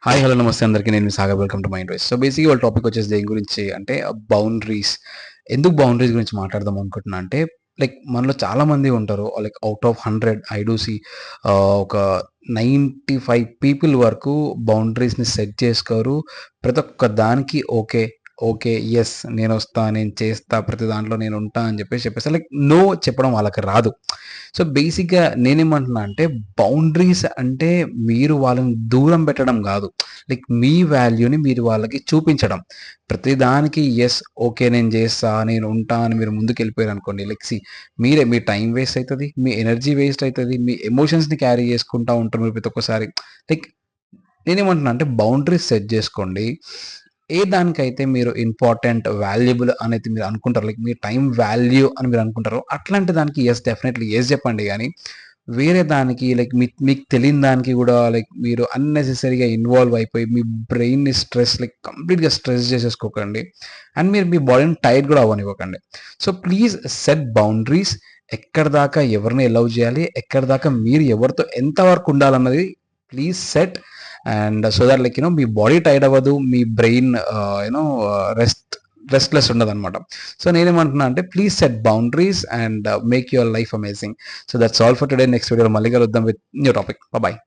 Hi hello నమస్తే అందరికీ. నేను మీ Sagar. Welcome to Mind Voice. So బేసిక్గా వాళ్ళ టాపిక్ వచ్చేసి దేని గురించి అంటే బౌండరీస్. ఎందుకు బౌండరీస్ గురించి మాట్లాడదాం అనుకుంటున్నా అంటే లైక్ మనలో చాలా మంది ఉంటారు. Like out of 100 I do see ఒక 95 పీపుల్ వరకు బౌండరీస్ని సెట్ చేసుకోరు. ప్రతి ఒక్క దానికి ఓకే ఓకే ఎస్ నేను వస్తా, నేను చేస్తా, ప్రతి దాంట్లో నేను ఉంటా అని చెప్పేసి లైక్ నో చెప్పడం వాళ్ళకి రాదు. సో బేసిక్గా నేనేమంటున్నా అంటే బౌండరీస్ అంటే మీరు వాళ్ళని దూరం పెట్టడం కాదు, లైక్ మీ వాల్యూని మీరు వాళ్ళకి చూపించడం. ప్రతిదానికి ఎస్ ఓకే నేను చేస్తా, నేను ఉంటా అని మీరు ముందుకు వెళ్ళిపోయారు అనుకోండి, లైక్ మీరే మీ టైం వేస్ట్ అవుతుంది, మీ ఎనర్జీ వేస్ట్ అవుతుంది, మీ ఎమోషన్స్ని క్యారీ చేసుకుంటూ ఉంటారు మీరు ప్రతి ఒక్కసారి. లైక్ నేనేమంటున్నా అంటే బౌండరీస్ సెట్ చేసుకోండి. ఏ దానికైతే మీరు ఇంపార్టెంట్, వాల్యుబుల్ అనేది మీరు అనుకుంటారు, లైక్ మీ టైం వాల్యూ అని మీరు అనుకుంటారు, అట్లాంటి దానికి ఎస్ డెఫినెట్లీ ఎస్ చెప్పండి. కానీ వేరే దానికి లైక్ మీకు తెలియని దానికి కూడా లైక్ మీరు అన్నెసెసరీగా ఇన్వాల్వ్ అయిపోయి మీ బ్రెయిన్ని లైక్ కంప్లీట్గా స్ట్రెస్ చేసేసుకోకండి. అండ్ మీరు మీ బాడీని టైట్ కూడా అవ్వనివ్వకండి. So please set boundaries. ఎక్కడ దాకా ఎవరిని అలౌ చేయాలి, ఎక్కడ దాకా మీరు ఎవరితో ఎంతవరకు ఉండాలన్నది please set. And so that like మీ బాడీ టైర్డ్ అవ్వదు, మీ బ్రెయిన్ రెస్ట్లెస్ ఉండదు అనమాట. సో నేనేమంటున్నా అంటే please set boundaries and make your life amazing. So that's all for today. Next వీడియోలో మళ్ళీ కలుద్దాం విత్ న్యూ టాపిక్. బాయ్.